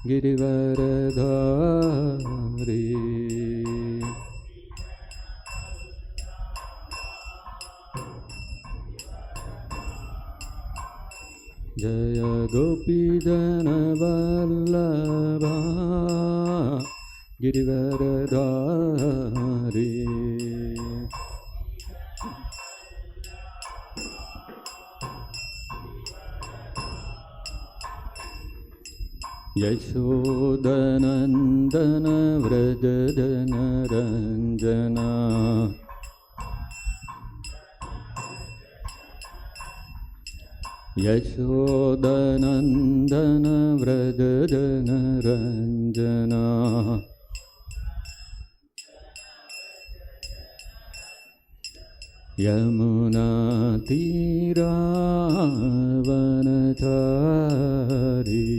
गिरिवरधारी। जय गोपीजनवल्लभा गिरिवरधारी। यशोदनन्दन व्रजजनरञ्जना यशोदनन्दन व्रजजनरञ्जना यमुनातीरावनचारी।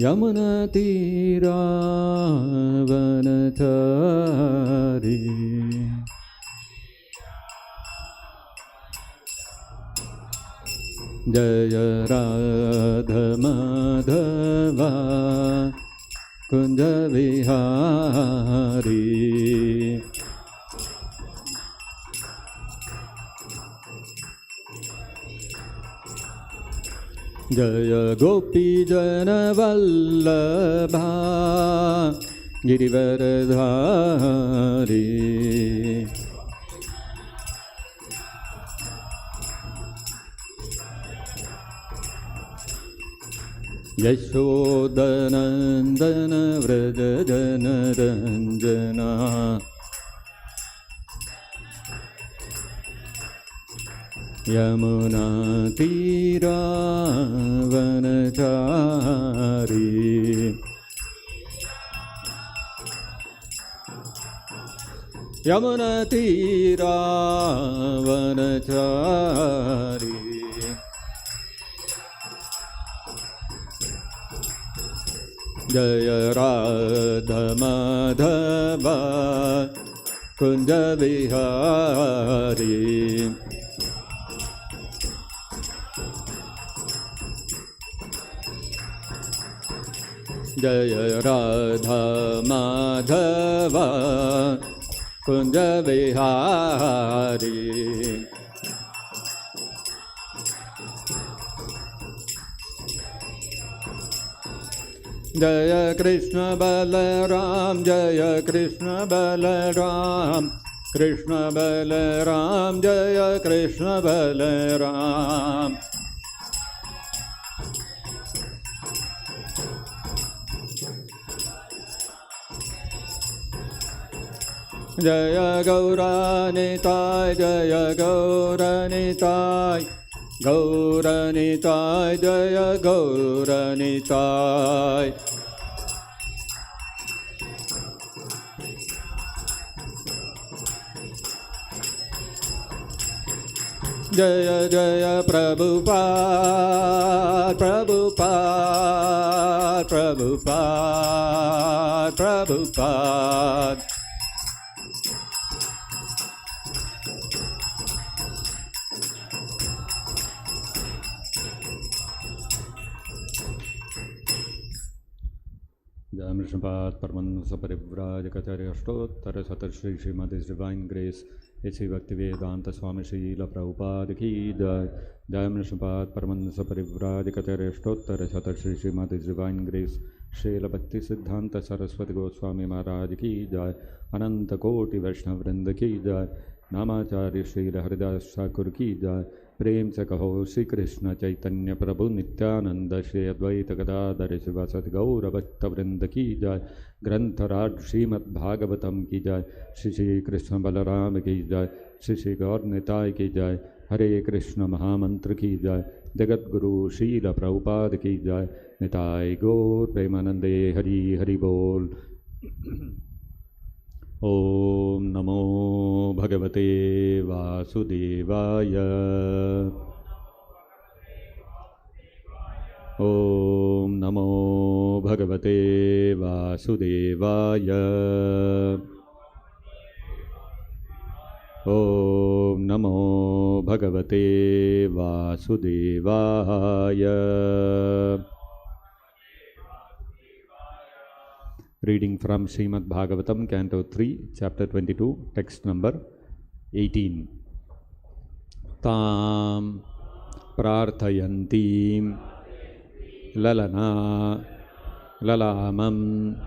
यमुनातीरावनचारी। जय राधमाधवा कुंज विहारी। जय गोपीजनवल्लभा गिरिवरधारी। यशोदनन्दन व्रजजनरञ्जना यमुनातीरावनचारी। यमुनातीरावनचारी। जय राधमाधवा कुंज विहारी। जय राधमाधवा कुंज विहारी। जय कृष्ण बलराम जय कृष्ण बलराम कृष्ण बलराम जय कृष्ण बलराम। जय गौरानिताय जय गौरानिताय गौरानिताय जय गौरानिताय। जय जय प्रभुपाद प्रभुपाद प्रभुपाद प्रभुपाद। जय Srimad परमहंस परिव्राजकाचार्य अष्टोत्तर शतश्री श्रीमद् डिवाइन ग्रेस इसी भक्ति वेदांत स्वामी श्रील प्रभुपाद की जय। जय Srimad परमहंस परिव्राजकाचार्य अष्टोत्तर शतश्री श्रीमद् डिवाइन ग्रेस श्रील भक्ति सिद्धांत सरस्वती गोस्वामी महाराज की जय। अनंत कोटि वैष्णव वृंद की जय। नामाचार्य श्रील हरिदास ठाकुर की जय। प्रेम से कहो श्री कृष्ण चैतन्य प्रभु नित्यानंद श्री अद्वैत गदाधर शिवासदि गौर भक्त वृंद की जय। ग्रंथराज श्रीमद्-भागवतम की जय। श्री श्री कृष्ण बलराम की जय। श्री श्री गौर निताय की जय। हरे कृष्ण महामंत्र की जय। जगत गुरु श्रील प्रभुपाद की जय। निताय गौर प्रेमानंदे हरि हरि बोल। ओम नमो भगवते वासुदेवाय। ओम नमो भगवते वासुदेवाय। Om Namo Bhagavate Vasudevaya. Reading from Srimad-Bhagavatam, Canto 3, Chapter 22, Text number 18. Tam prarthayantim lalana lalamam.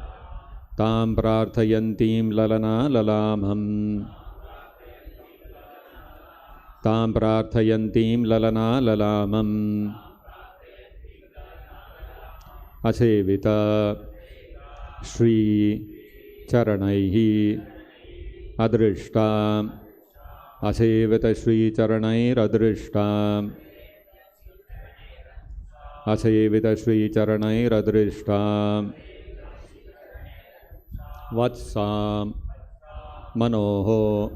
Tam prarthayantim lalana lalamam. Tam prarthayantim lalana lalamam. Asevita Shri Charanaihi Adrishta. Asevita Shri Charanair Adrishta. Asevita Shri Charanair Adrishta. Vatsam Manoho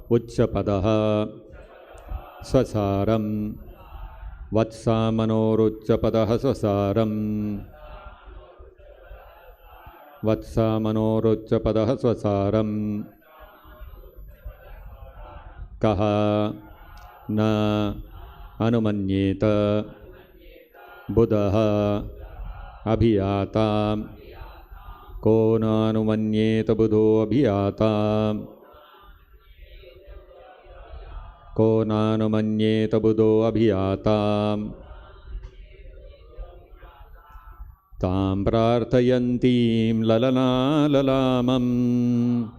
Uchchapadaha Sasaram. Vatsam Manoruchchapadaha Sasaram. Vatsa Manoruchchapadaha Sasaram. Kaha na Anumanyeta Buddha Abhiyata. Ko na Anumanyeta Buddho Abhiyata. Ko na Anumanyeta Buddho Abhiyata. Tam prarthayantim lalana lalamam.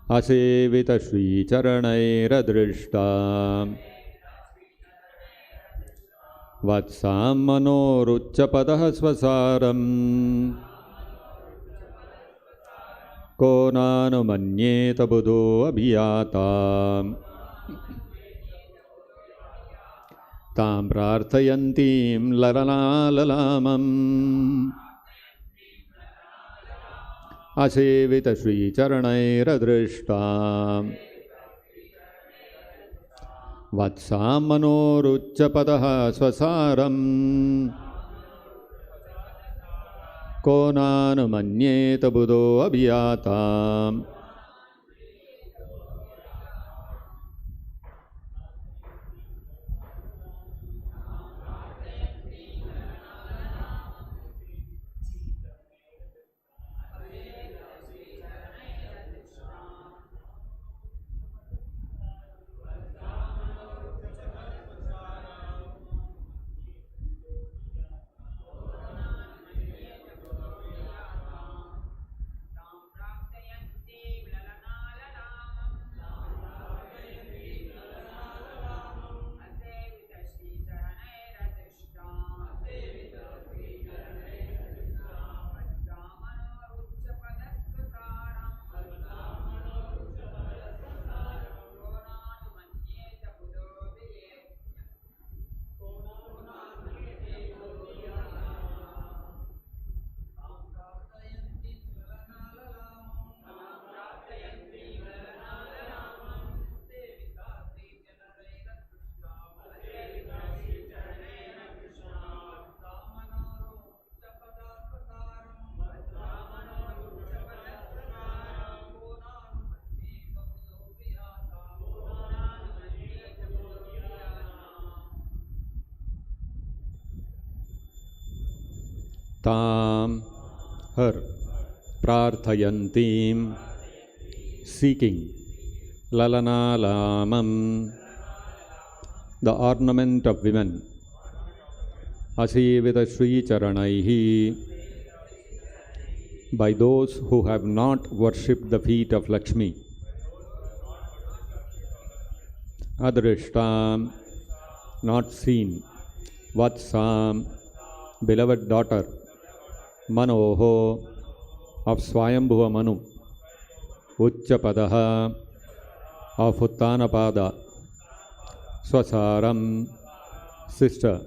Asevita Shri Charanair Adrishta. Vatsam Manoruchchapadaha Swasaram. Ko nanumanyeta Buddho Abhiyata. Tam prarthayantim lalana lalamam. Asevita Shri Charanair Adrishta. Vatsam Manoruchchapadaha Swasaram. Ko nanumanyeta Buddho Abhiyata. Tam, her, prarthayantim, seeking, lalana lamam, the ornament of women. Asivita Shri Charanaihi, by those who have not worshipped the feet of Lakshmi. Adrishtam, not seen. Vatsam, beloved daughter. Manoho, of Swayambhuva Manu. Uchchapadaha, of Uttanapada. Swasaram, sister.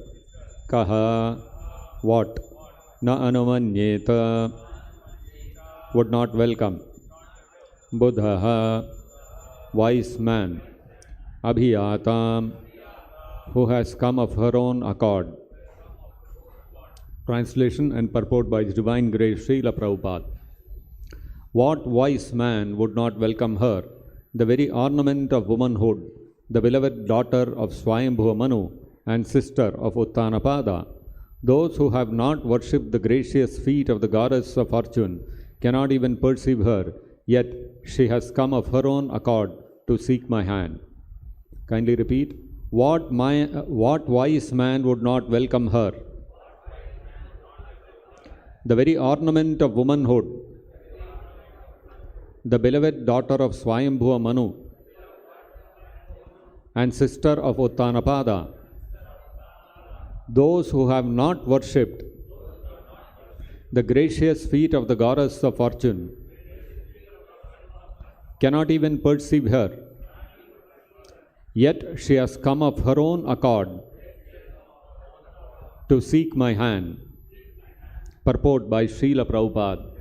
Kaha, what? Na anumanyeta, would not welcome. Buddha, wise man. Abhiyatam, who has come of her own accord. Translation and purport by His Divine Grace Srila Prabhupada. What wise man would not welcome her, the very ornament of womanhood, the beloved daughter of Swayambhuva Manu and sister of Uttanapada? Those who have not worshipped the gracious feet of the goddess of fortune cannot even perceive her, yet she has come of her own accord to seek my hand. Kindly repeat. What wise man would not welcome her? The very ornament of womanhood, the beloved daughter of Swayambhuva Manu and sister of Uttanapada. Those who have not worshipped the gracious feet of the goddess of fortune cannot even perceive her, yet she has come of her own accord to seek my hand. Purport by Srila Prabhupada.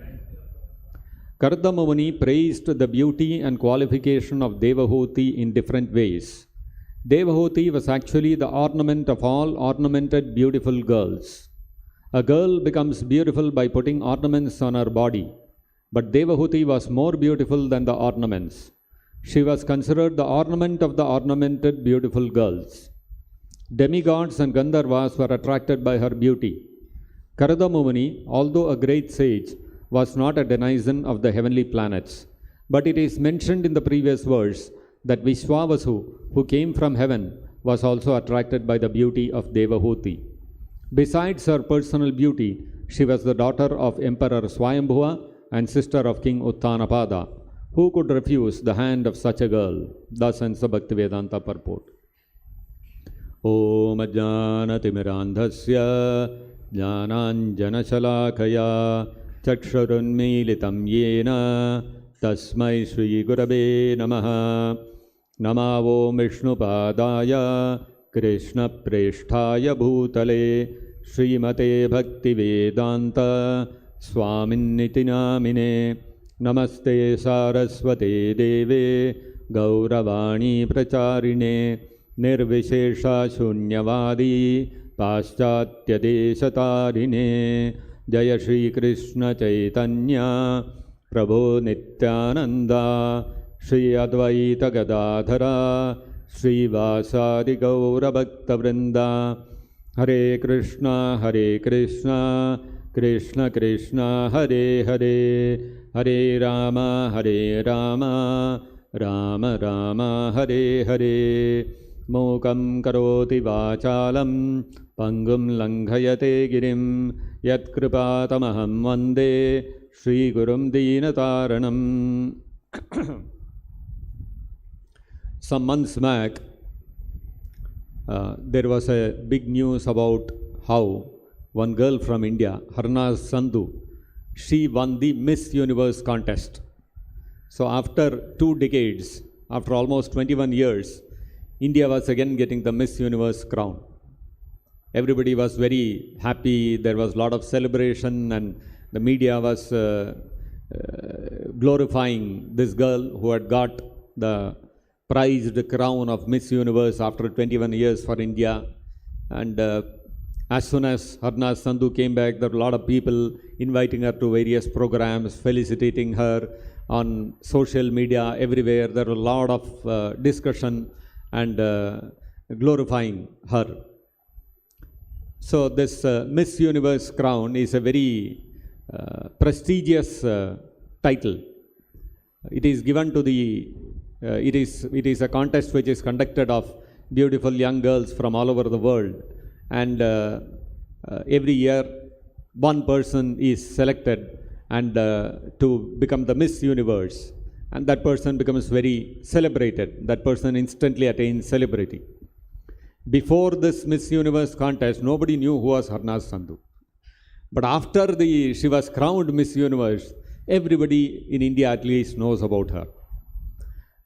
Kardama Muni praised the beauty and qualification of Devahuti in different ways. Devahuti was actually the ornament of all ornamented beautiful girls. A girl becomes beautiful by putting ornaments on her body, but Devahuti was more beautiful than the ornaments. She was considered the ornament of the ornamented beautiful girls. Demigods and Gandharvas were attracted by her beauty. Kardama Muni, although a great sage, was not a denizen of the heavenly planets, but it is mentioned in the previous verse that Vishwavasu, who came from heaven, was also attracted by the beauty of Devahuti. Besides her personal beauty, she was the daughter of Emperor Swayambhuva and sister of King Uttanapada. Who could refuse the hand of such a girl? Thus ends the Bhaktivedanta purport. Om Ajnanatimirandhasya Jnananjanashalakaya Chakshurunmilitam Yena Tasmai Shri Gurave Namaha. Namo Vishnupadaya Krishna Presthaya Bhutale Srimate Bhaktivedanta Swaminiti Namine. Namaste Saraswate Deve Gauravani Pracharine Nirvishesha Shunyavadi Paschatya Deshatarine. Jaya Shri Krishna Chaitanya Prabhu Nityananda Shri Advaita Gadadhara Shri Vasadi Gaura Bhakta Vrinda. Hare Krishna Krishna Krishna Hare Hare, Hare Rama Rama Rama Hare Hare. Mukam karoti vachalam pangum langhayate girim yat kripatamaham vande Shri Gurum Deenataranam. Some months back, there was a big news about how one girl from India, Harnaz Sandhu, she won the Miss Universe contest. So after 2 decades, after almost 21 years, India was again getting the Miss Universe crown. Everybody was very happy. There was a lot of celebration, and the media was glorifying this girl who had got the prized crown of Miss Universe after 21 years for India. And as soon as Harnaz Sandhu came back, there were a lot of people inviting her to various programs, felicitating her on social media, everywhere. There was a lot of discussion and glorifying her. So this Miss Universe crown is a very prestigious title. It is given to the, it is a contest which is conducted of beautiful young girls from all over the world. And every year one person is selected and to become the Miss Universe, and that person becomes very celebrated. That person instantly attains celebrity. Before this Miss Universe contest, nobody knew who was Harnaz Sandhu. But after she was crowned Miss Universe, everybody in India at least knows about her.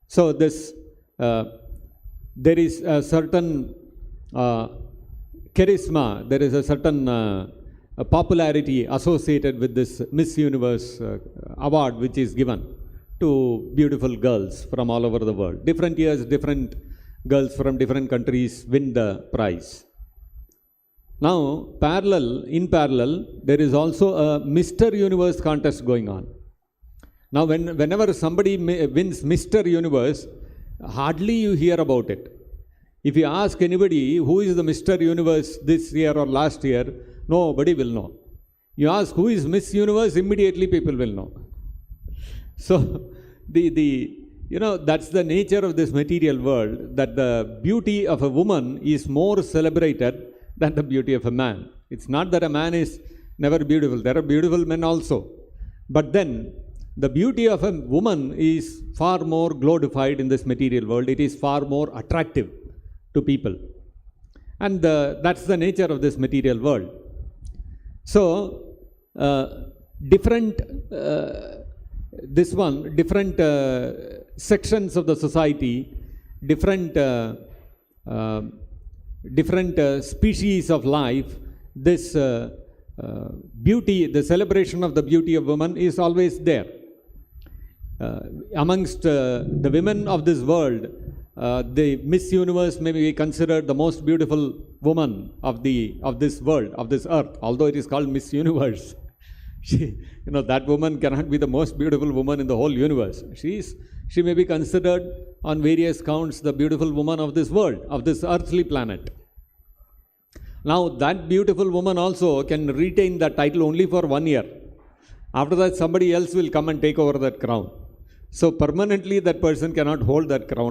So this, there is a certain charisma, there is a certain popularity associated with this Miss Universe award, which is given to beautiful girls from all over the world. Different years, different girls from different countries win the prize. Now, in parallel, there is also a Mr. Universe contest going on. Now, whenever somebody wins Mr. Universe, hardly you hear about it. If you ask anybody who is the Mr. Universe this year or last year, nobody will know. You ask who is Miss Universe, immediately people will know. So, that's the nature of this material world, that the beauty of a woman is more celebrated than the beauty of a man. It's not that a man is never beautiful. There are beautiful men also. But then, the beauty of a woman is far more glorified in this material world. It is far more attractive to people. And that's the nature of this material world. So, different sections of the society, different species of life, this beauty, the celebration of the beauty of woman is always there. Amongst the women of this world, the Miss Universe may be considered the most beautiful woman of this world, of this earth, although it is called Miss Universe. That woman cannot be the most beautiful woman in the whole universe. She may be considered on various counts the beautiful woman of this world, of this earthly planet. Now, that beautiful woman also can retain that title only for 1 year. After that, somebody else will come and take over that crown. So, permanently that person cannot hold that crown.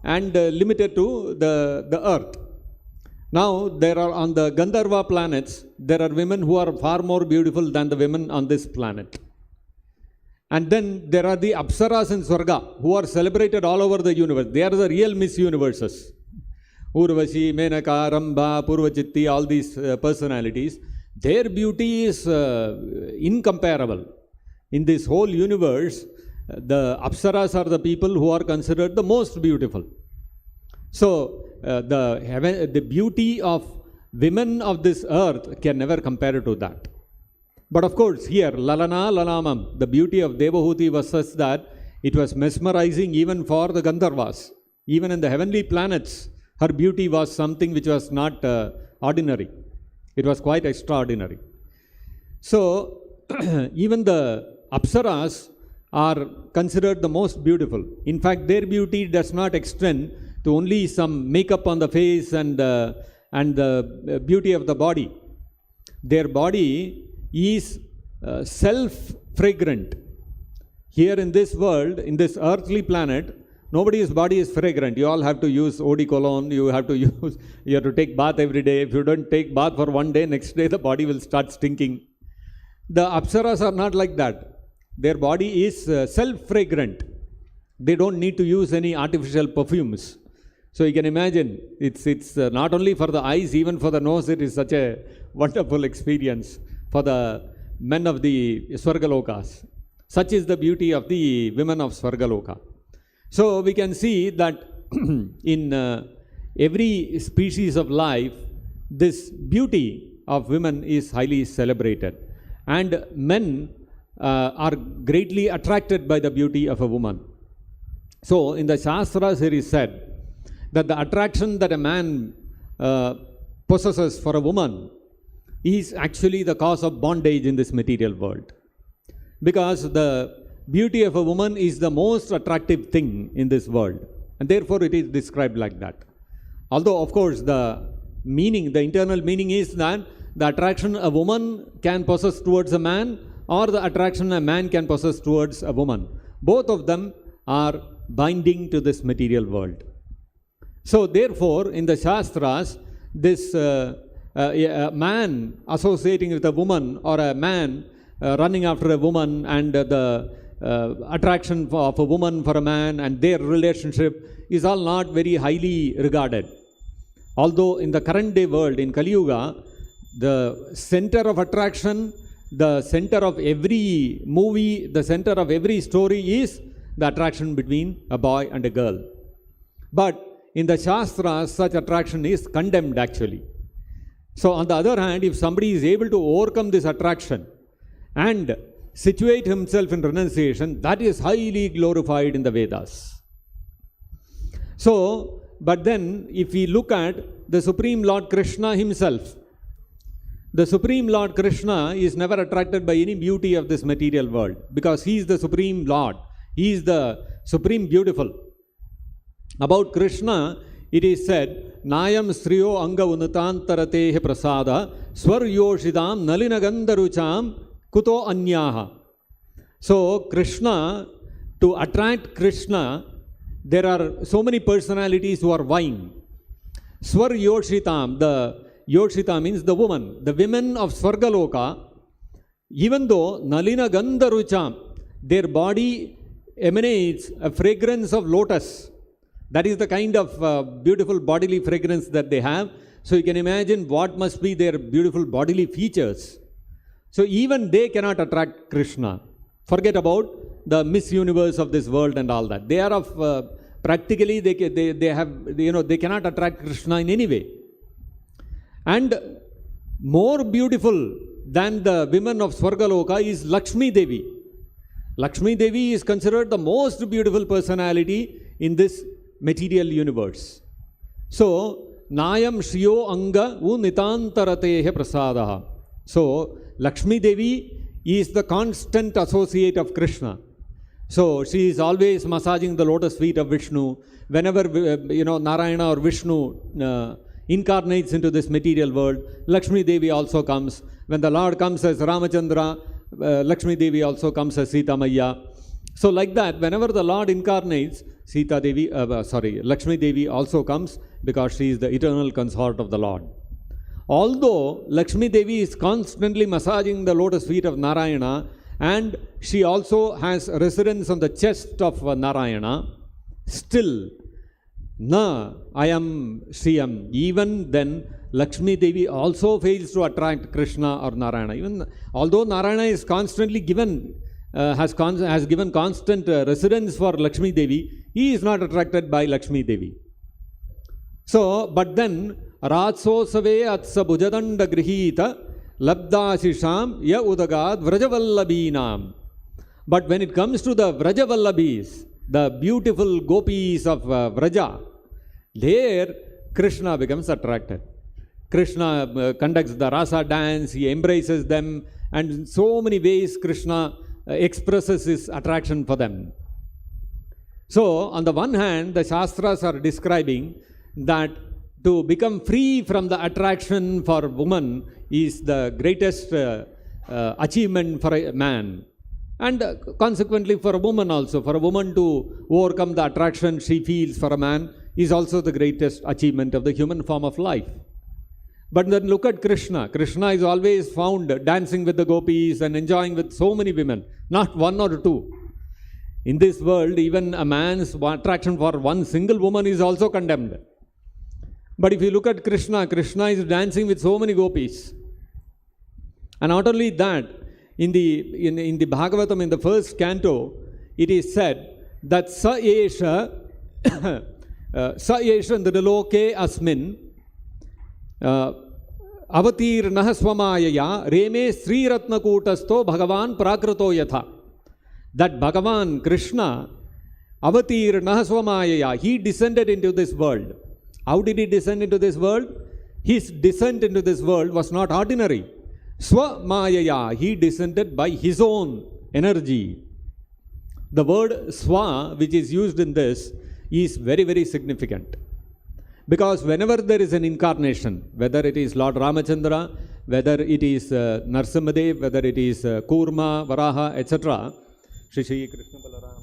And limited to the earth. Now, there are on the Gandharva planets, there are women who are far more beautiful than the women on this planet. And then there are the Apsaras in Swarga, who are celebrated all over the universe. They are the real Miss Universes. Urvashi, Menaka, Ramba, Purvachitti, all these personalities, their beauty is incomparable. In this whole universe, the Apsaras are the people who are considered the most beautiful. So, the beauty of women of this earth can never compare to that. But of course, here, Lalana Lalamam, the beauty of Devahuti was such that it was mesmerizing even for the Gandharvas. Even in the heavenly planets, her beauty was something which was not ordinary. It was quite extraordinary. So, even the Apsaras are considered the most beautiful. In fact, their beauty does not extend to only some makeup on the face and the beauty of the body. Their body is self-fragrant. Here in this world, in this earthly planet, nobody's body is fragrant. You all have to use eau de cologne, you have to take bath every day. If you don't take bath for 1 day, next day the body will start stinking. The Apsaras are not like that. Their body is self-fragrant. They don't need to use any artificial perfumes. So you can imagine, it's not only for the eyes, even for the nose, it is such a wonderful experience for the men of the Swargalokas. Such is the beauty of the women of Swargaloka. So we can see that in every species of life, this beauty of women is highly celebrated. And men are greatly attracted by the beauty of a woman. So in the Shastras it is said that the attraction that a man possesses for a woman is actually the cause of bondage in this material world. Because the beauty of a woman is the most attractive thing in this world. And therefore it is described like that. Although, of course, the internal meaning is that the attraction a woman can possess towards a man or the attraction a man can possess towards a woman. Both of them are binding to this material world. So, therefore, in the Shastras, this a man associating with a woman or a man running after a woman and the attraction of a woman for a man and their relationship is all not very highly regarded. Although in the current day world, in Kali Yuga, the center of attraction, the center of every movie, the center of every story is the attraction between a boy and a girl. But in the Shastras, such attraction is condemned actually. So on the other hand, if somebody is able to overcome this attraction and situate himself in renunciation, that is highly glorified in the Vedas. So, but then if we look at the Supreme Lord Krishna himself, The Supreme Lord Krishna is never attracted by any beauty of this material world because he is the Supreme Lord. He is the Supreme Beautiful. About Krishna, it is said, Nayam Sriyo Anga Unutantaratehe Prasada Swaryoshidam Nalinagandarucham Kuto Anyaha. So, Krishna, to attract Krishna, there are so many personalities who are vying. Swaryoshitam, the Yoshita means the woman. The women of Svargaloka, even though Nalina Gandarucham, their body emanates a fragrance of lotus. That is the kind of beautiful bodily fragrance that they have. So you can imagine what must be their beautiful bodily features. So even they cannot attract Krishna. Forget about the Miss Universe of this world and all that. They are of, practically they cannot attract Krishna in any way. And more beautiful than the women of Swargaloka is Lakshmi Devi. Lakshmi Devi is considered the most beautiful personality in this material universe. So, Nayam Shriyo Anga Unitantaratehe Prasadaha. So, Lakshmi Devi is the constant associate of Krishna. So, she is always massaging the lotus feet of Vishnu. Whenever, Narayana or Vishnu incarnates into this material world, Lakshmi Devi also comes. When the Lord comes as Ramachandra, Lakshmi Devi also comes as Sita Maya. So like that, whenever the Lord incarnates, Lakshmi Devi also comes because she is the eternal consort of the Lord. Although Lakshmi Devi is constantly massaging the lotus feet of Narayana and she also has residence on the chest of Narayana, still Na Ayam Sriyam. Even then, Lakshmi Devi also fails to attract Krishna or Narayana. Even although Narayana is constantly given, has given constant residence for Lakshmi Devi, he is not attracted by Lakshmi Devi. So, but then, Ratsosave Atsa Bhujadanda Grihita Labdashisham Ya Udagad Vrajavallabhinam. But when it comes to the Vrajavallabhis, the beautiful gopis of Vraja, there Krishna becomes attracted. Krishna conducts the rasa dance, he embraces them, and in so many ways Krishna expresses his attraction for them. So, on the one hand, the Shastras are describing that to become free from the attraction for woman is the greatest achievement for a man. And consequently for a woman also. For a woman to overcome the attraction she feels for a man is also the greatest achievement of the human form of life. But then look at Krishna. Krishna is always found dancing with the gopis and enjoying with so many women, not one or two. In this world, even a man's attraction for one single woman is also condemned. But if you look at Krishna, Krishna is dancing with so many gopis. And not only that, in the Bhagavatam, in the first canto, it is said that Sa Esha Nriloke Asmin Avatirnaha Swamayaya Reme Sri Ratnakutasto Bhagavan Prakrito Yatha. That Bhagavan Krishna Avatirnaha Swamayaya, he descended into this world. How did he descend into this world? His descent into this world was not ordinary. Swamayaya, he descended by his own energy. The word Swa, which is used in this, is very, very significant. Because whenever there is an incarnation, whether it is Lord Ramachandra, whether it is Narsimhadev, whether it is Kurma, Varaha, etc., Shri Krishna Balaram,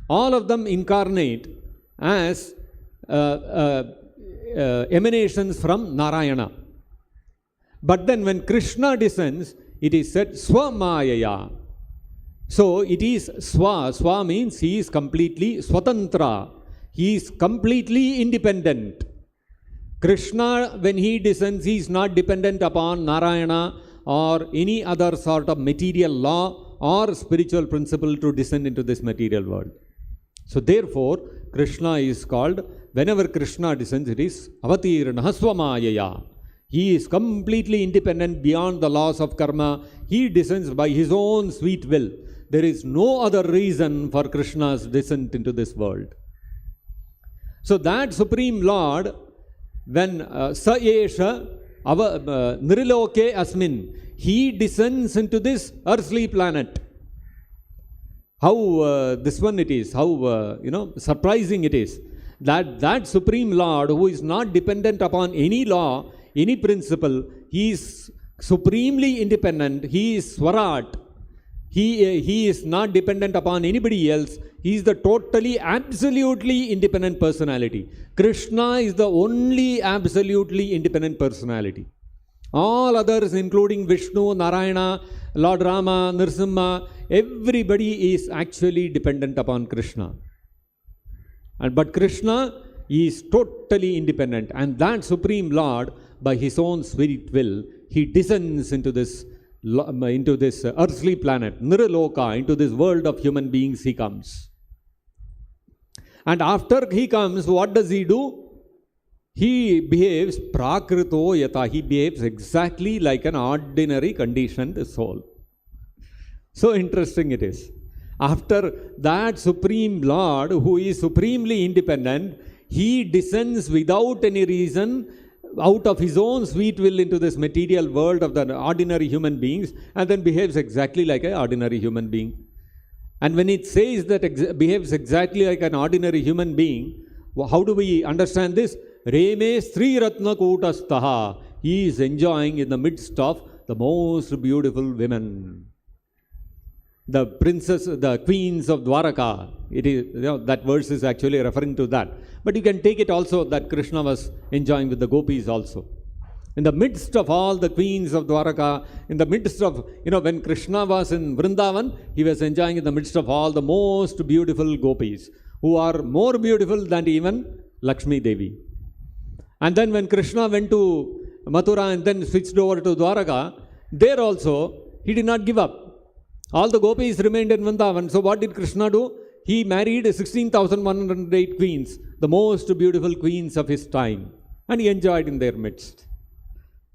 all of them incarnate as emanations from Narayana. But then when Krishna descends, it is said Swamayaya. So it is Swa. Swa means he is completely Swatantra. He is completely independent. Krishna, when he descends, he is not dependent upon Narayana or any other sort of material law or spiritual principle to descend into this material world. So therefore, Krishna is called, whenever Krishna descends, it is Avatirnaha Swamayaya. He is completely independent beyond the laws of karma. He descends by his own sweet will. There is no other reason for Krishna's descent into this world. So that Supreme Lord, when Sa Esha Niriloke Asmin. He descends into this earthly planet. How this one it is, how surprising it is. That Supreme Lord who is not dependent upon any law, any principle, he is supremely independent, he is Swarat. He is not dependent upon anybody else. He is the totally, absolutely independent personality. Krishna is the only absolutely independent personality. All others, including Vishnu, Narayana, Lord Rama, Nrsimha, everybody is actually dependent upon Krishna. But Krishna is totally independent. And that Supreme Lord, by his own sweet will, he descends into this earthly planet, Niraloka, into this world of human beings he comes. And after he comes, what does he do? He behaves prakrito yata. He behaves exactly like an ordinary conditioned soul. So interesting it is. After that Supreme Lord, who is supremely independent, he descends without any reason, out of his own sweet will, into this material world of the ordinary human beings, and then behaves exactly like an ordinary human being. And when it says that behaves exactly like an ordinary human being, how do we understand this? Reme Sri Ratna Kutastaha. He is enjoying in the midst of the most beautiful women. The princess, the queens of Dwaraka. It is, that verse is actually referring to that. But you can take it also that Krishna was enjoying with the gopis also. In the midst of all the queens of Dwaraka, in the midst of, when Krishna was in Vrindavan, he was enjoying in the midst of all the most beautiful gopis, who are more beautiful than even Lakshmi Devi. And then when Krishna went to Mathura and then switched over to Dwaraka, there also he did not give up. All the gopis remained in Vrindavan. So what did Krishna do? He married 16,108 queens, the most beautiful queens of his time, and he enjoyed in their midst.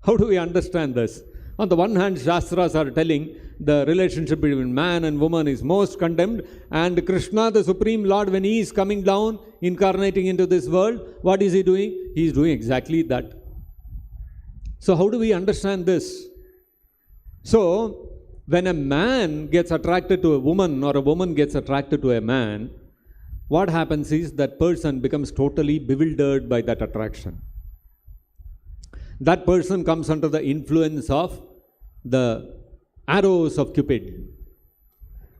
How do we understand this? On the one hand, Shastras are telling the relationship between man and woman is most condemned, and Krishna, the Supreme Lord, when he is coming down, incarnating into this world, what is he doing? He is doing exactly that. So how do we understand this? So, when a man gets attracted to a woman or a woman gets attracted to a man, what happens is that person becomes totally bewildered by that attraction. That person comes under the influence of the arrows of Cupid.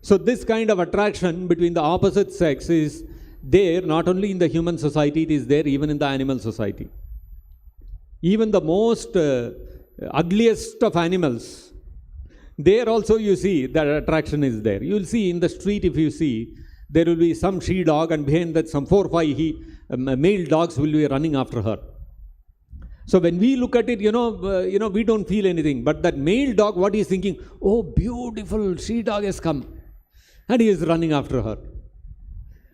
So this kind of attraction between the opposite sex is there not only in the human society, it is there even in the animal society. Even the most ugliest of animals, there also you see that attraction is there. You will see in the street, if you see, there will be some she-dog, and behind that some 4 or 5 male dogs will be running after her. So when we look at it, we don't feel anything. But that male dog, what he is thinking? Oh, beautiful she-dog has come. And he is running after her.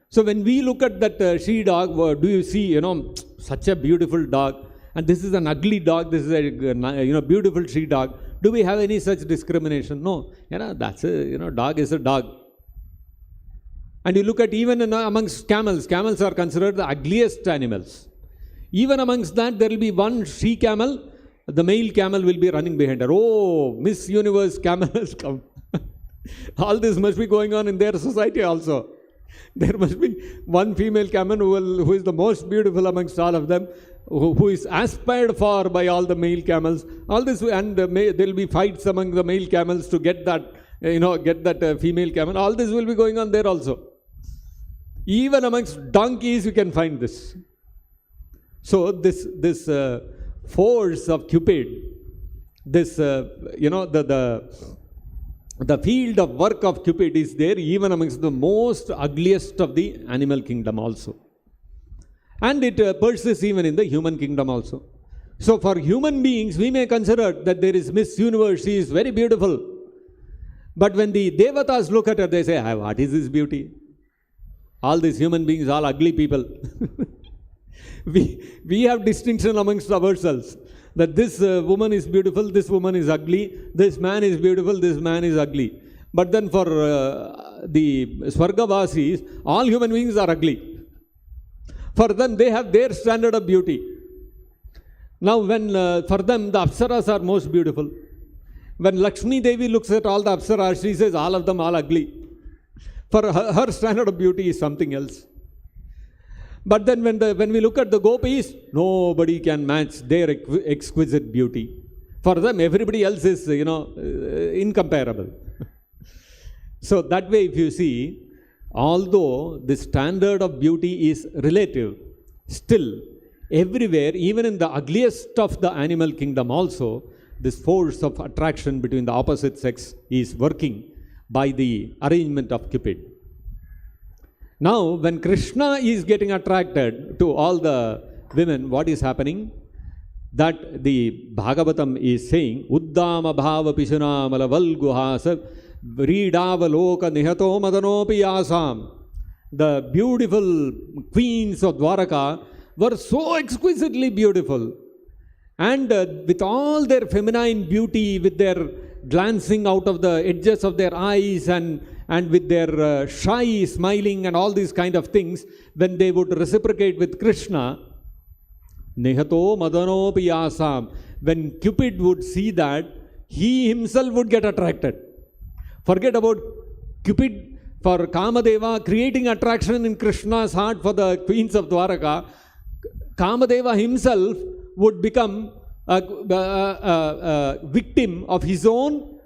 So when we look at that she-dog, do you see, such a beautiful dog? And this is an ugly dog, this is a beautiful she-dog. Do we have any such discrimination? No. That's a, dog is a dog. And you look at even amongst camels, camels are considered the ugliest animals. Even amongst that, there will be one she-camel, the male camel will be running behind her. Oh, Miss Universe camel has come. All this must be going on in their society also. There must be one female camel who is the most beautiful amongst all of them, who is aspired for by all the male camels. All this, and there will be fights among the male camels to get that, female camel. All this will be going on there also. Even amongst donkeys, you can find this. So this force of Cupid, this the field of work of Cupid is there even amongst the most ugliest of the animal kingdom also. And it persists even in the human kingdom also. So for human beings, we may consider that there is Miss Universe, she is very beautiful. But when the devatas look at her, they say, what is this beauty? All these human beings, all ugly people. We have distinction amongst ourselves. That this woman is beautiful, this woman is ugly, this man is beautiful, this man is ugly. But then for the Swargavasis, all human beings are ugly. For them, they have their standard of beauty. Now when for them the Apsaras are most beautiful. When Lakshmi Devi looks at all the Apsaras, she says all of them all ugly. For her standard of beauty is something else. But then when we look at the gopis, nobody can match their exquisite beauty. For them, everybody else is, incomparable. So that way, if you see, although the standard of beauty is relative, still, everywhere, even in the ugliest of the animal kingdom also, this force of attraction between the opposite sex is working by the arrangement of Cupid. Now, when Krishna is getting attracted to all the women, what is happening? That the Bhagavatam is saying, Uddama bhava pishunamala valguhasa Vridava loka nihato madanopi yasam. The beautiful queens of Dwaraka were so exquisitely beautiful. And with all their feminine beauty, with their glancing out of the edges of their eyes and with their shy smiling and all these kind of things, when they would reciprocate with Krishna, Nihato madanopi yasam, when Cupid would see that, he himself would get attracted. Forget about Cupid for Kamadeva creating attraction in Krishna's heart for the queens of Dwaraka. Kamadeva himself would become a victim of his own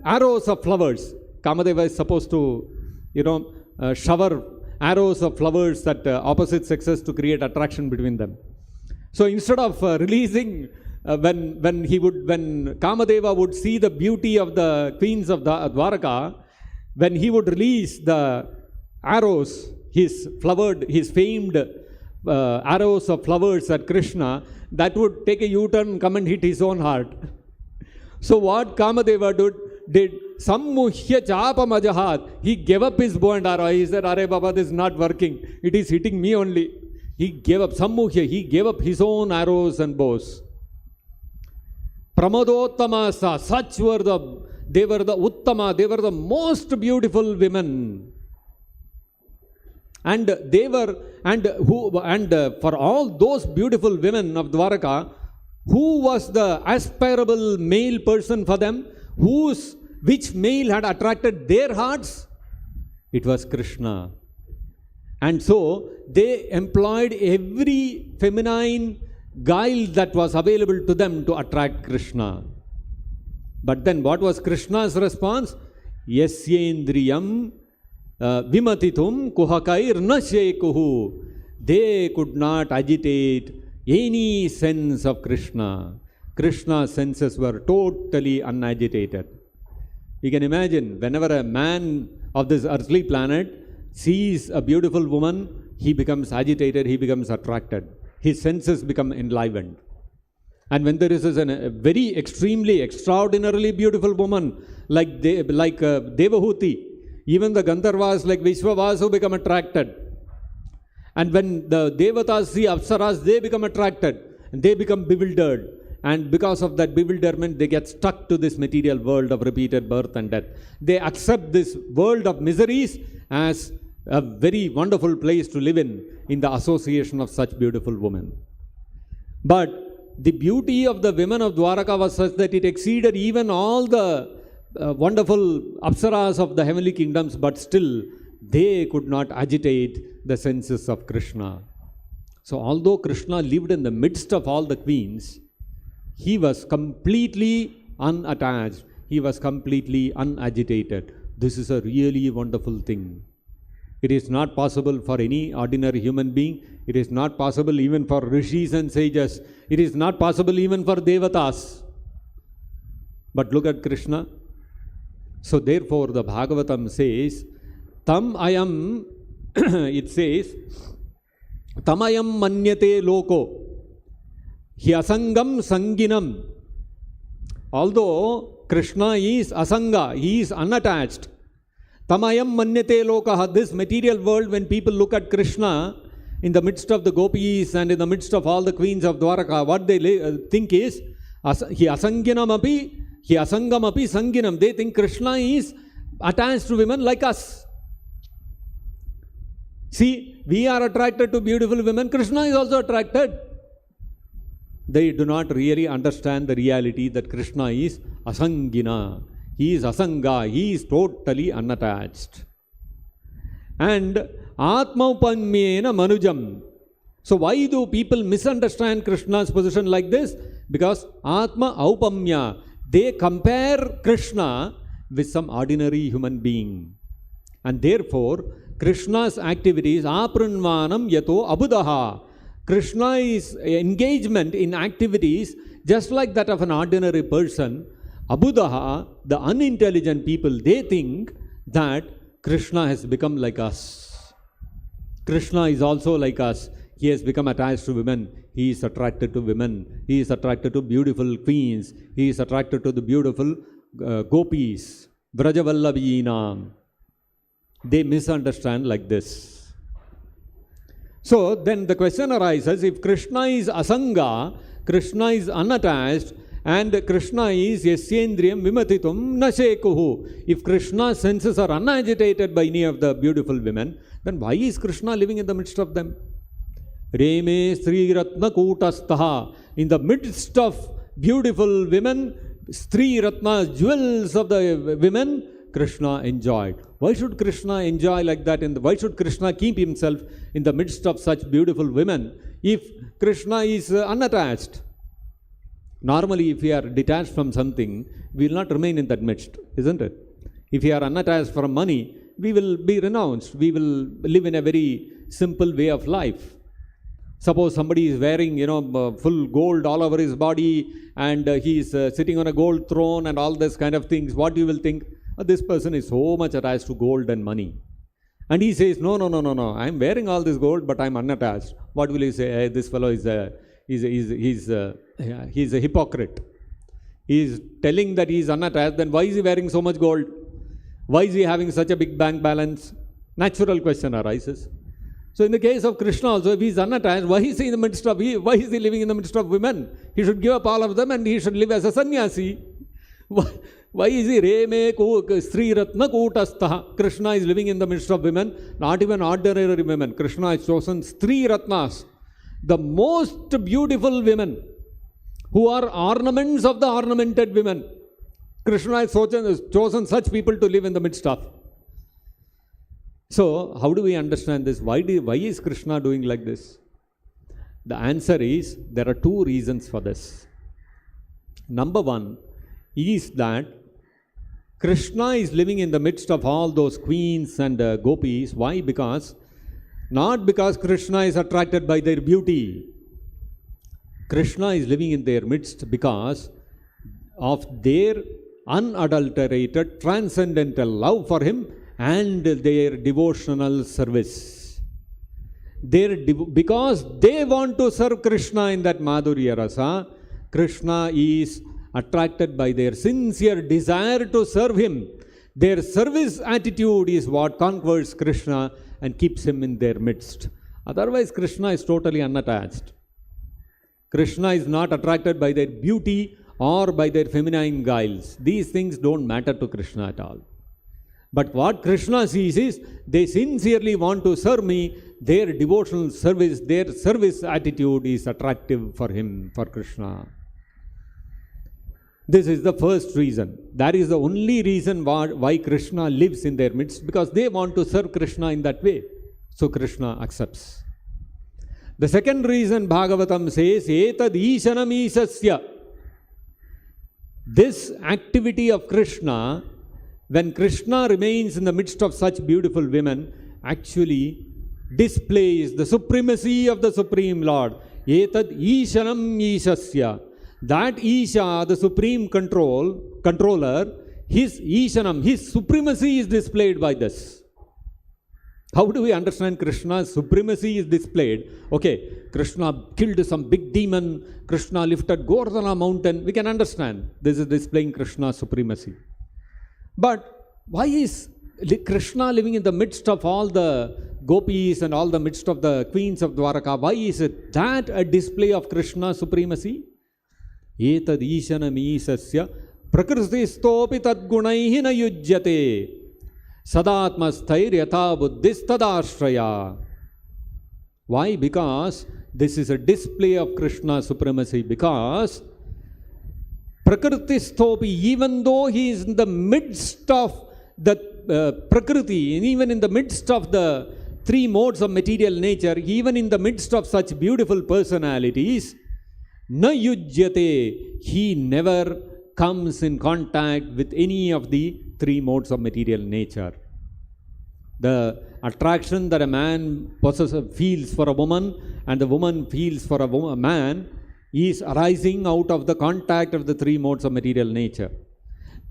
arrows of flowers. Kamadeva is supposed to, shower arrows of flowers at opposite sexes to create attraction between them. So instead of releasing, when Kamadeva would see the beauty of the queens of Dwaraka, when he would release the arrows, his famed arrows of flowers at Krishna, that would take a U-turn and come and hit his own heart. So what Kamadeva did, Sammuhya chapam ajahat, he gave up his bow and arrow. He said, Are Baba, this is not working. It is hitting me only. He gave up Sammuhya, he gave up his own arrows and bows. Pramadottamasa, they were the Uttama, they were the most beautiful women. And they were, for all those beautiful women of Dwaraka, who was the aspirable male person for them? Which male had attracted their hearts? It was Krishna. And so they employed every feminine guile that was available to them to attract Krishna. But then what was Krishna's response? Yasyendriyam vimatitum kuhakair nasyekuhu. They could not agitate any sense of Krishna. Krishna's senses were totally unagitated. You can imagine, whenever a man of this earthly planet sees a beautiful woman, he becomes agitated, he becomes attracted. His senses become enlivened. And when there is a very extremely, extraordinarily beautiful woman like Devahuti, even the Gandharvas like Vishwavasu become attracted. And when the Devatas see Apsaras, they become attracted. And they become bewildered. And because of that bewilderment, they get stuck to this material world of repeated birth and death. They accept this world of miseries as a very wonderful place to live in the association of such beautiful women. But the beauty of the women of Dwaraka was such that it exceeded even all the wonderful Apsaras of the heavenly kingdoms, but still they could not agitate the senses of Krishna. So although Krishna lived in the midst of all the queens, he was completely unattached. He was completely unagitated. This is a really wonderful thing. It is not possible for any ordinary human being. It is not possible even for rishis and sages. It is not possible even for devatas. But look at Krishna. So therefore the Bhagavatam says, Tam ayam, it says, Tamayam manyate loko. Hyasangam sanginam. Although Krishna is asanga, he is unattached. Tamayam manyate lokaha. This material world, when people look at Krishna in the midst of the gopis and in the midst of all the queens of Dwaraka, what they think is, he asanginam api, he asangam api sanginam. They think Krishna is attached to women like us. See, we are attracted to beautiful women. Krishna is also attracted. they do not really understand the reality that Krishna is Asangina. He is Asanga. He is totally unattached. And Atmaupanyena Manujam. So why do people misunderstand Krishna's position like this? Because Atma Aupamya, they compare Krishna with some ordinary human being. And therefore, Krishna's activities, apranvanam yato abudaha. Krishna's engagement in activities, just like that of an ordinary person, abudaha, the unintelligent people, they think that Krishna has become like us. Krishna is also like us. He has become attached to women. He is attracted to women. He is attracted to beautiful queens. He is attracted to the beautiful gopis. Vrajavallavinam. They misunderstand like this. So then the question arises, if Krishna is Asanga, Krishna is unattached, and Krishna is Yasyendriyam Vimatitum Nashekuhu. If Krishna's senses are unagitated by any of the beautiful women, then why is Krishna living in the midst of them? Reme Sri Ratna Kutastaha. In the midst of beautiful women, Sri Ratna, jewels of the women, Krishna enjoyed. Why should Krishna enjoy like that? Why should Krishna keep himself in the midst of such beautiful women if Krishna is unattached? Normally, if we are detached from something, we will not remain in that midst, isn't it? If we are unattached from money, we will be renounced. We will live in a very simple way of life. Suppose somebody is wearing, full gold all over his body, and he is sitting on a gold throne and all this kind of things. What you will think? This person is so much attached to gold and money. And he says, no, I am wearing all this gold, but I am unattached. What will he say? Hey, this fellow is a hypocrite. He is telling that he is unattached. Then why is he wearing so much gold? Why is he having such a big bank balance? Natural question arises. So in the case of Krishna also, if he is unattached, why is he living in the midst of women? He should give up all of them and he should live as a sannyasi. Why is he Reme Sri Ratna Kutastaha? Krishna is living in the midst of women, not even ordinary women. Krishna has chosen Sri Ratnas, the most beautiful women, who are ornaments of the ornamented women. Krishna has chosen such people to live in the midst of. So, how do we understand this? Why is Krishna doing like this? The answer is, there are two reasons for this. Number one is that Krishna is living in the midst of all those queens and gopis. Why? Not because Krishna is attracted by their beauty. Krishna is living in their midst because of their unadulterated, transcendental love for him and their devotional service. Because they want to serve Krishna in that Madhurya Rasa, Krishna is attracted by their sincere desire to serve him. Their service attitude is what conquers Krishna and keeps him in their midst. Otherwise, Krishna is totally unattached. Krishna is not attracted by their beauty or by their feminine guiles. These things don't matter to Krishna at all. But what Krishna sees is, they sincerely want to serve me. Their devotional service, their service attitude is attractive for him, for Krishna. This is the first reason. That is the only reason why Krishna lives in their midst, because they want to serve Krishna in that way. So Krishna accepts. The second reason Bhagavatam says, Etad Ishanam Isasya. This activity of Krishna, when Krishna remains in the midst of such beautiful women, actually displays the supremacy of the Supreme Lord. Etad Ishanam Isasya. That Isha, the supreme controller, his Ishanam, his supremacy is displayed by this. How do we understand Krishna's supremacy is displayed? Okay, Krishna killed some big demon, Krishna lifted Govardhana mountain. We can understand this is displaying Krishna's supremacy. But why is Krishna living in the midst of all the gopis and all the midst of the queens of Dwaraka? Why is it that a display of Krishna's supremacy? Etad Ishanam Isasya prakritistopi tadgunaihi na yujyate sadatmasthair yatha buddhistadashraya. Why? Because this is a display of Krishna's supremacy, because Prakritistopi, even though he is in the midst of the Prakriti, and even in the midst of the three modes of material nature, even in the midst of such beautiful personalities, na yujyate, he never comes in contact with any of the three modes of material nature. The attraction that a man feels for a woman and the woman feels for a man is arising out of the contact of the three modes of material nature.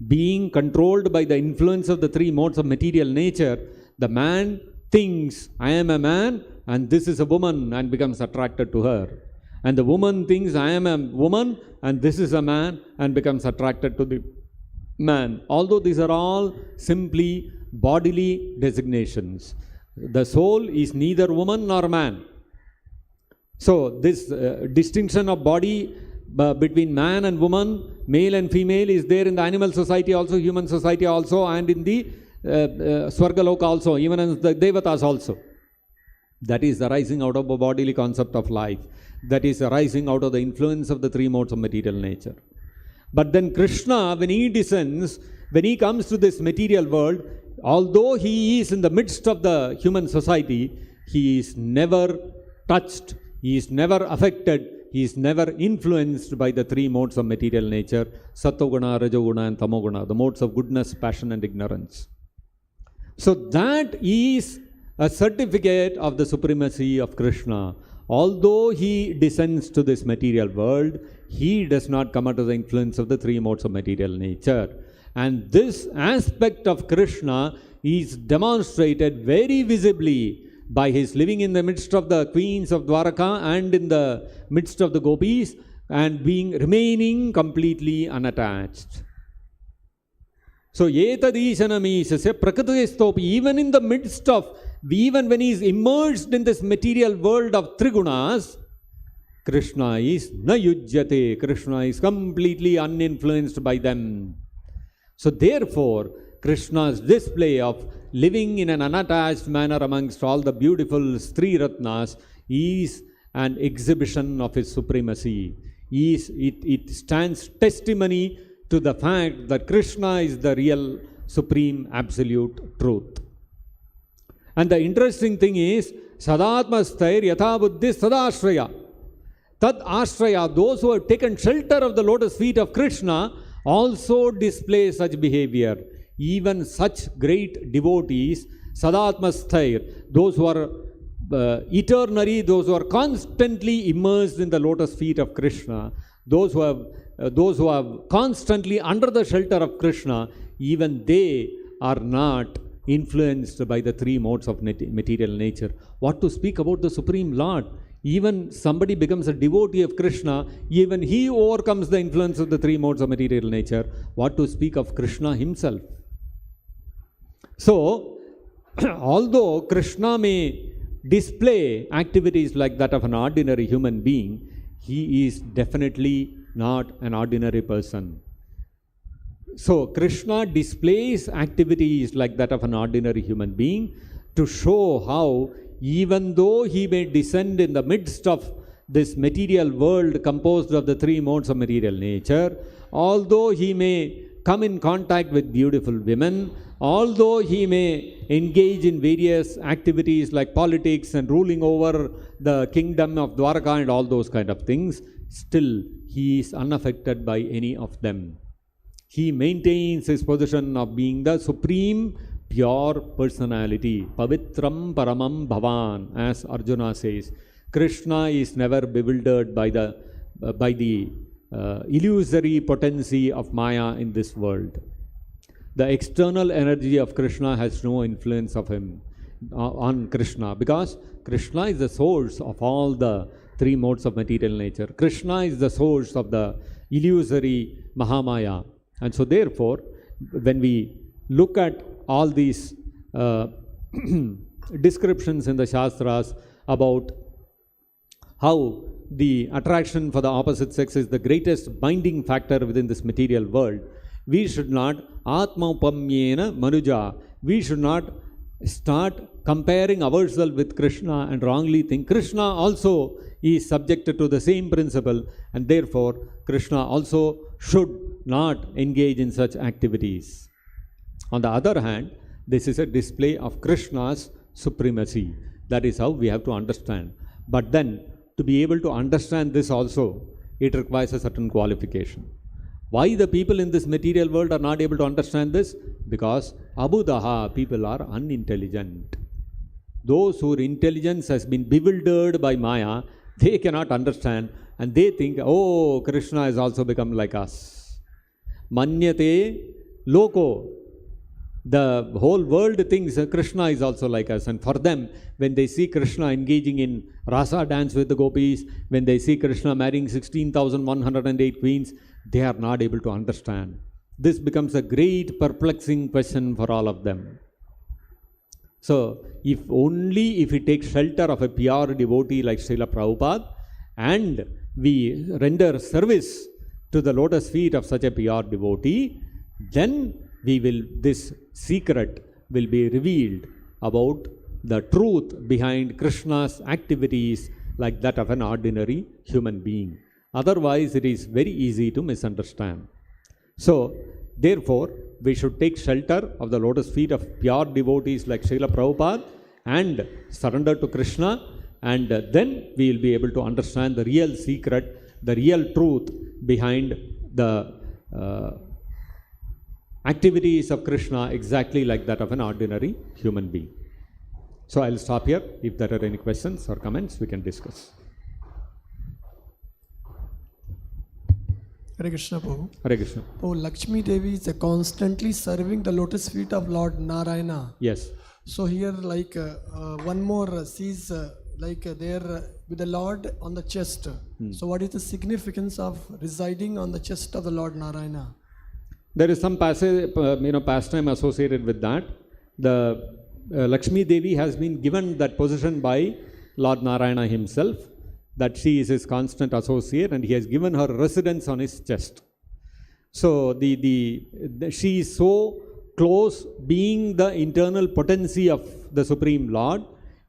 Being controlled by the influence of the three modes of material nature, the man thinks, I am a man and this is a woman, and becomes attracted to her. And the woman thinks, I am a woman and this is a man, and becomes attracted to the man. Although these are all simply bodily designations. The soul is neither woman nor man. So this distinction of body between man and woman, male and female, is there in the animal society also, human society also, and in the Swargaloka also, even in the Devatas also. That is arising out of a bodily concept of life. That is arising out of the influence of the three modes of material nature. But then Krishna, when he descends, when he comes to this material world, although he is in the midst of the human society, he is never touched, he is never affected, he is never influenced by the three modes of material nature, Sattoguna, Rajoguna and Tamoguna, the modes of goodness, passion and ignorance. So that is a certificate of the supremacy of Krishna. Although he descends to this material world, he does not come under the influence of the three modes of material nature. And this aspect of Krishna is demonstrated very visibly by his living in the midst of the queens of Dwaraka and in the midst of the gopis, and remaining completely unattached. So, Yetadishanamisasya Prakatistopi, even in the midst of, even when he is immersed in this material world of Trigunas, Krishna is na yujyate, Krishna is completely uninfluenced by them. So therefore, Krishna's display of living in an unattached manner amongst all the beautiful Stri Ratnas is an exhibition of his supremacy. It stands testimony to the fact that Krishna is the real, supreme, absolute truth. And the interesting thing is, Sadatmastair Yatha Buddhis Sadashraya. Tad Ashraya, those who have taken shelter of the lotus feet of Krishna, also display such behavior. Even such great devotees, Sadatmastair, those who are eternally, those who are constantly immersed in the lotus feet of Krishna, those who are constantly under the shelter of Krishna, even they are not influenced by the three modes of material nature. What to speak about the Supreme Lord? Even somebody becomes a devotee of Krishna, even he overcomes the influence of the three modes of material nature. What to speak of Krishna himself? So, although Krishna may display activities like that of an ordinary human being, he is definitely not an ordinary person. So, Krishna displays activities like that of an ordinary human being to show how, even though he may descend in the midst of this material world composed of the three modes of material nature, although he may come in contact with beautiful women, although he may engage in various activities like politics and ruling over the kingdom of Dwaraka and all those kind of things, still he is unaffected by any of them. He maintains his position of being the supreme pure personality. Pavitram Paramam Bhavan, as Arjuna says. Krishna is never bewildered by the illusory potency of Maya in this world. The external energy of Krishna has no influence of him on Krishna, because Krishna is the source of all the three modes of material nature. Krishna is the source of the illusory Mahamaya. And so therefore, when we look at all these descriptions in the Shastras about how the attraction for the opposite sex is the greatest binding factor within this material world, we should not Atmaupamyena Manuja, we should not start comparing ourselves with Krishna and wrongly think Krishna also is subjected to the same principle, and therefore Krishna also should not engage in such activities. On the other hand, this is a display of Krishna's supremacy. That is how we have to understand. But then, to be able to understand this also, it requires a certain qualification. Why the people in this material world are not able to understand this? Because abudaha, people are unintelligent. Those whose intelligence has been bewildered by Maya, they cannot understand, and they think, oh, Krishna has also become like us. Manyate loko. The whole world thinks Krishna is also like us, and for them, when they see Krishna engaging in rasa dance with the gopis, when they see Krishna marrying 16,108 queens, they are not able to understand. This becomes a great perplexing question for all of them. So, if we take shelter of a pure devotee like Srila Prabhupada, and we render service to the lotus feet of such a pure devotee, then this secret will be revealed about the truth behind Krishna's activities like that of an ordinary human being. Otherwise, it is very easy to misunderstand. So, therefore, we should take shelter of the lotus feet of pure devotees like Srila Prabhupada and surrender to Krishna, and then we will be able to understand the real secret, the real truth behind the activities of Krishna exactly like that of an ordinary human being. So I'll stop here. If there are any questions or comments, we can discuss. Hare Krishna, Prabhu. Hare Krishna. Oh, Lakshmi Devi is constantly serving the lotus feet of Lord Narayana. Yes. So here, like one more sees there with the Lord on the chest. So what is the significance of residing on the chest of the Lord Narayana? There is some pastime associated with that. The Lakshmi Devi has been given that position by Lord Narayana himself, that she is his constant associate, and he has given her residence on his chest. So she is so close, being the internal potency of the Supreme Lord,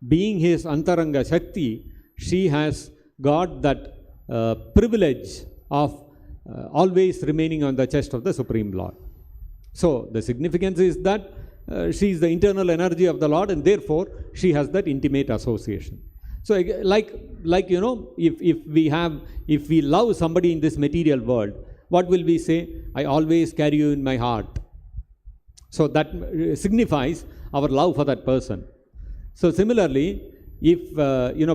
being his Antaranga Shakti, she has got that privilege of always remaining on the chest of the Supreme Lord. So the significance is that she is the internal energy of the Lord, and therefore she has that intimate association. So like if we love somebody in this material world, what will we say? I always carry you in my heart. So that signifies our love for that person. So similarly, if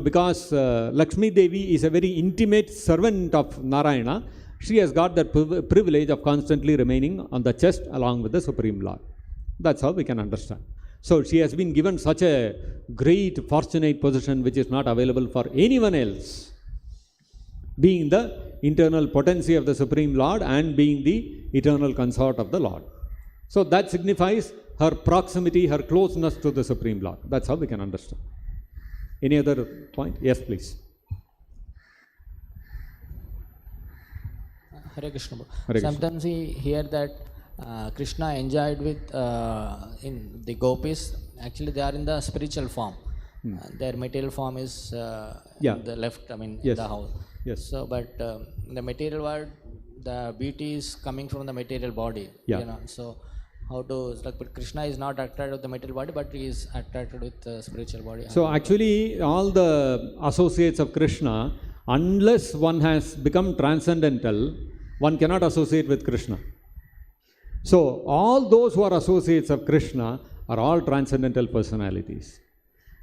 because Lakshmi Devi is a very intimate servant of Narayana, she has got that privilege of constantly remaining on the chest along with the Supreme Lord. That's how we can understand. So she has been given such a great fortunate position which is not available for anyone else, being the internal potency of the Supreme Lord and being the eternal consort of the Lord. So that signifies her proximity, her closeness to the Supreme Lord. That's how we can understand. Any other point? Yes, please. Hare Krishna. Hare Krishna. Sometimes we hear that Krishna enjoyed with in the gopis. Actually, they are in the spiritual form. Their material form is in the left. In the house. Yes. So, but in the material world, the beauty is coming from the material body. Yeah. So how to but Krishna is not attracted with the material body, but he is attracted with the spiritual body. So actually, all the associates of Krishna, unless one has become transcendental, one cannot associate with Krishna. So all those who are associates of Krishna are all transcendental personalities.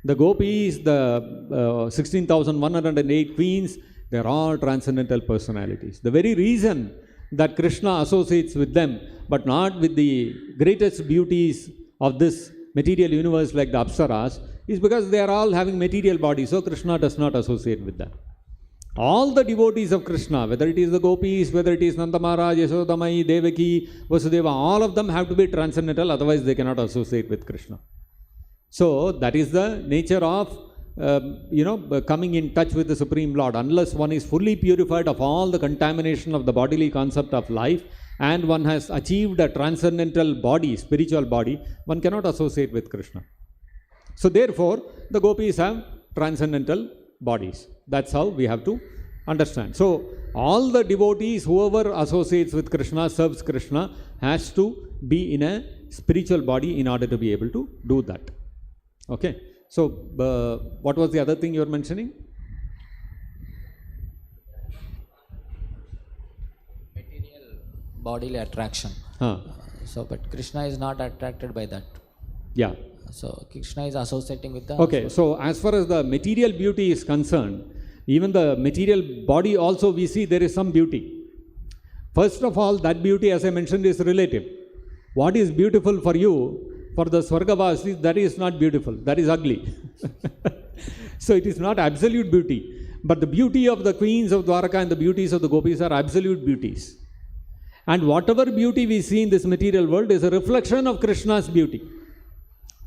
The gopis, the 16,108 queens, they are all transcendental personalities. The very reason that Krishna associates with them, but not with the greatest beauties of this material universe like the Apsaras, is because they are all having material bodies, so Krishna does not associate with them. All the devotees of Krishna, whether it is the gopis, whether it is Nanda Maharaj, Yasodamai, Devaki, Vasudeva, all of them have to be transcendental, otherwise they cannot associate with Krishna. So that is the nature of coming in touch with the Supreme Lord. Unless one is fully purified of all the contamination of the bodily concept of life and one has achieved a transcendental body, spiritual body, one cannot associate with Krishna. So therefore, the gopis have transcendental bodies. That's how we have to understand. So all the devotees, whoever associates with Krishna, serves Krishna, has to be in a spiritual body in order to be able to do that. Okay. So what was the other thing you were mentioning? Material bodily attraction. So, but Krishna is not attracted by that. Yeah. So Krishna is associating with the. Okay. So as far as the material beauty is concerned, even the material body also we see there is some beauty. First of all, that beauty, as I mentioned, is relative. What is beautiful for you, for the Swargavasis, that is not beautiful, that is ugly. So it is not absolute beauty. But the beauty of the queens of Dwaraka and the beauties of the gopis are absolute beauties. And whatever beauty we see in this material world is a reflection of Krishna's beauty.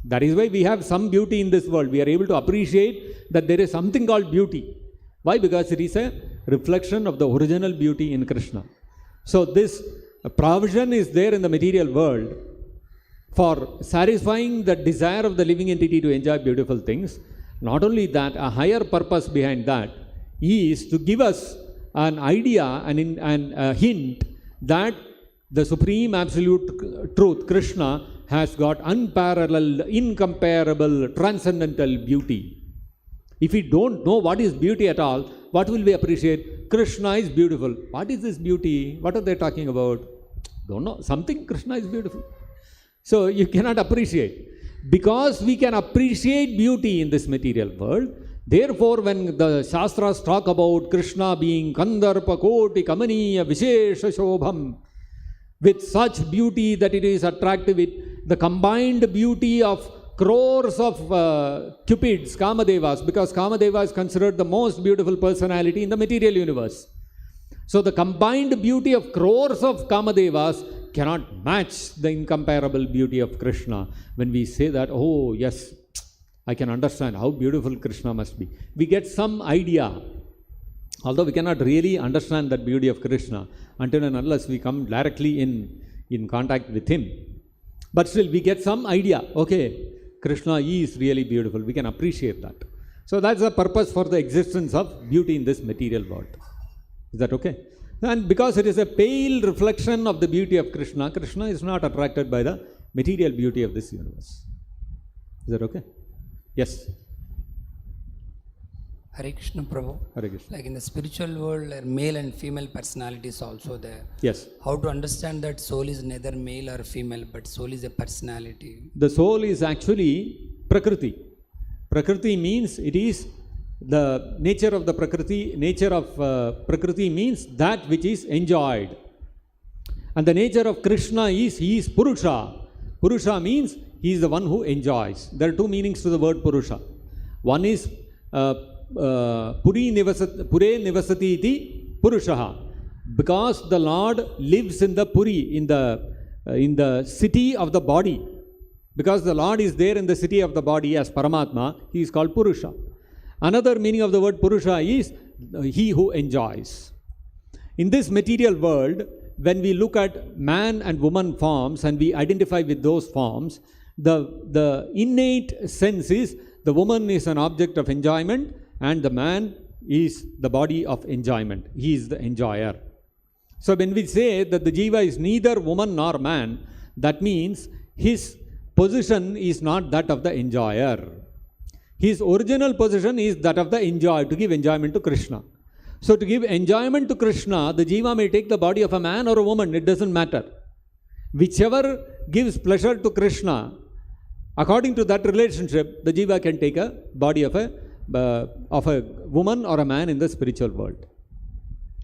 That is why we have some beauty in this world. We are able to appreciate that there is something called beauty. Why? Because it is a reflection of the original beauty in Krishna. So this provision is there in the material world for satisfying the desire of the living entity to enjoy beautiful things. Not only that, a higher purpose behind that is to give us an idea and a hint that the supreme absolute truth, Krishna, has got unparalleled, incomparable, transcendental beauty. If we don't know what is beauty at all, what will we appreciate? Krishna is beautiful. What is this beauty? What are they talking about? Don't know. Something Krishna is beautiful. So you cannot appreciate. Because we can appreciate beauty in this material world, therefore when the Shastras talk about Krishna being Kandarpa Koti Kamaniya Vishesha Shobham, with such beauty that it is attractive, the combined beauty of crores of cupids, Kamadevas, because Kamadeva is considered the most beautiful personality in the material universe. So the combined beauty of crores of Kamadevas cannot match the incomparable beauty of Krishna. When we say that, oh yes, I can understand how beautiful Krishna must be. We get some idea, although we cannot really understand that beauty of Krishna until and unless we come directly in contact with him. But still we get some idea, okay, Krishna is really beautiful. We can appreciate that. So that's the purpose for the existence of beauty in this material world. Is that okay? And because it is a pale reflection of the beauty of Krishna, Krishna is not attracted by the material beauty of this universe. Is that okay? Yes. Hare Krishna Prabhu. Hare Krishna. Like in the spiritual world, male and female personalities also there. Yes. How to understand that soul is neither male or female, but soul is a personality? The soul is actually Prakriti. Prakriti means it is the nature of the Prakriti. Nature of Prakriti means that which is enjoyed. And the nature of Krishna is, he is Purusha. Purusha means he is the one who enjoys. There are two meanings to the word Purusha. One is Pure Nivasati iti Purushaha. Because the Lord lives in the Puri, in the city of the body. Because the Lord is there in the city of the body as Paramatma, he is called Purusha. Another meaning of the word Purusha is he who enjoys. In this material world, when we look at man and woman forms and we identify with those forms, the innate sense is the woman is an object of enjoyment and the man is the body of enjoyment. He is the enjoyer. So when we say that the jiva is neither woman nor man, that means his position is not that of the enjoyer. His original position is that of the enjoyer, to give enjoyment to Krishna. So to give enjoyment to Krishna, the jiva may take the body of a man or a woman, it doesn't matter. Whichever gives pleasure to Krishna, according to that relationship, the jiva can take a body of a woman or a man in the spiritual world.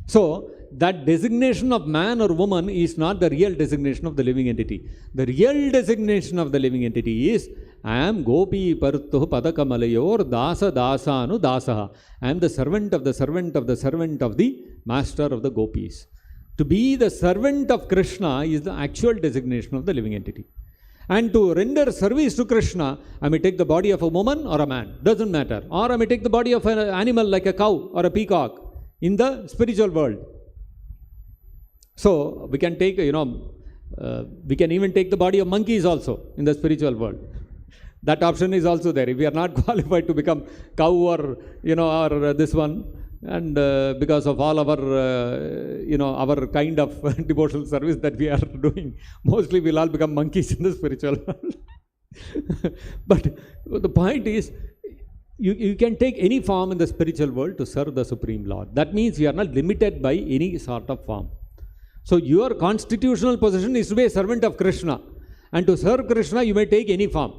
So that designation of man or woman is not the real designation of the living entity. The real designation of the living entity is, I am Gopi Partuh Padakamalayur Dasa Dasanu Dasaha. I am the servant of the servant of the servant of the master of the gopis. To be the servant of Krishna is the actual designation of the living entity. And to render service to Krishna, I may take the body of a woman or a man, doesn't matter. Or I may take the body of an animal like a cow or a peacock in the spiritual world. So we can take, we can even take the body of monkeys also in the spiritual world. That option is also there. If we are not qualified to become cow or, or this one, and because of all our, our kind of devotional service that we are doing, mostly we'll all become monkeys in the spiritual world. But the point is, you can take any form in the spiritual world to serve the Supreme Lord. That means you are not limited by any sort of form. So your constitutional position is to be a servant of Krishna. And to serve Krishna, you may take any form.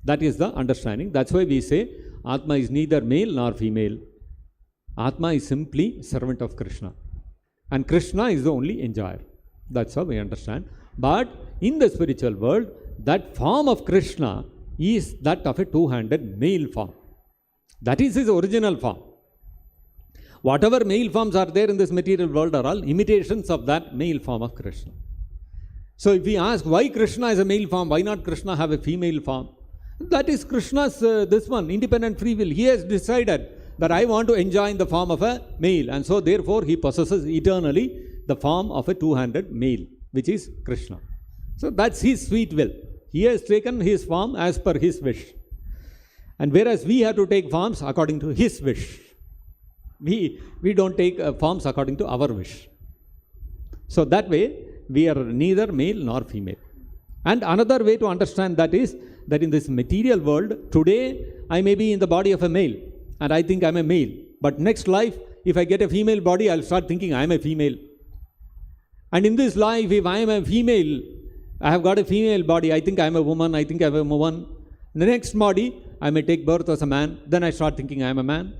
That is the understanding. That's why we say, Atma is neither male nor female. Atma is simply servant of Krishna. And Krishna is the only enjoyer. That's how we understand. But in the spiritual world, that form of Krishna is that of a two-handed male form. That is his original form. Whatever male forms are there in this material world are all imitations of that male form of Krishna. So if we ask why Krishna is a male form, why not Krishna have a female form? That is Krishna's, independent free will. He has decided that I want to enjoy in the form of a male, and so therefore he possesses eternally the form of a two-handed male, which is Krishna. So that's his sweet will. He has taken his form as per his wish. And whereas we have to take forms according to his wish, we don't take forms according to our wish. So that way, we are neither male nor female. And another way to understand that is that in this material world, today I may be in the body of a male, and I think I'm a male. But next life, if I get a female body, I'll start thinking I'm a female. And in this life, if I am a female, I have got a female body, I think I'm a woman, I think I'm a woman. In the next body, I may take birth as a man, then I start thinking I'm a man.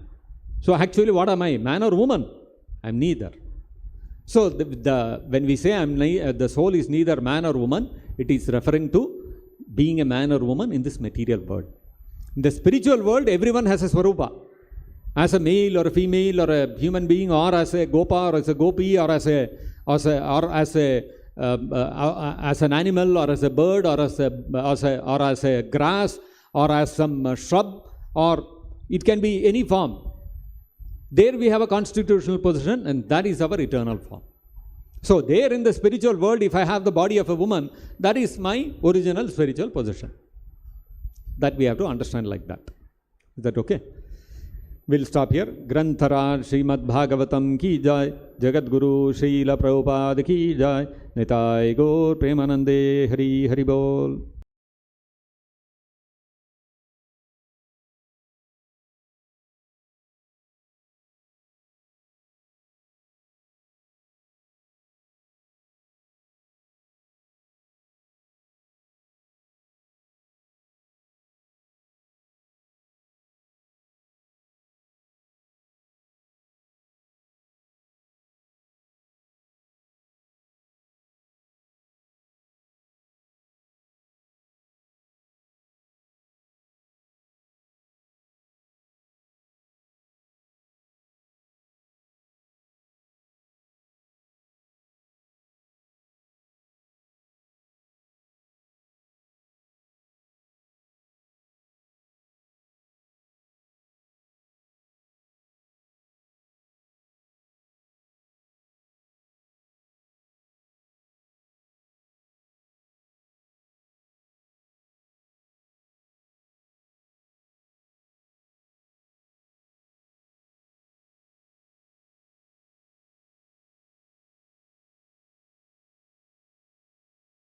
So actually, what am I, man or woman? I'm neither. So when we say the soul is neither man or woman, it is referring to being a man or woman in this material world. In the spiritual world, everyone has a swarupa. As a male or a female or a human being, or as a gopa or as a gopi, or as an animal, or as a bird, or as a grass, or as some shrub, or it can be any form. There we have a constitutional position, and that is our eternal form. So there in the spiritual world, if I have the body of a woman, that is my original spiritual position. That we have to understand like that. Is that okay? We'll stop here. Granthara Srimad-Bhagavatam ki jai, Jagadguru Srila Prabhupada ki jai, Nitai Gaur Premanande Hari Hari Bol.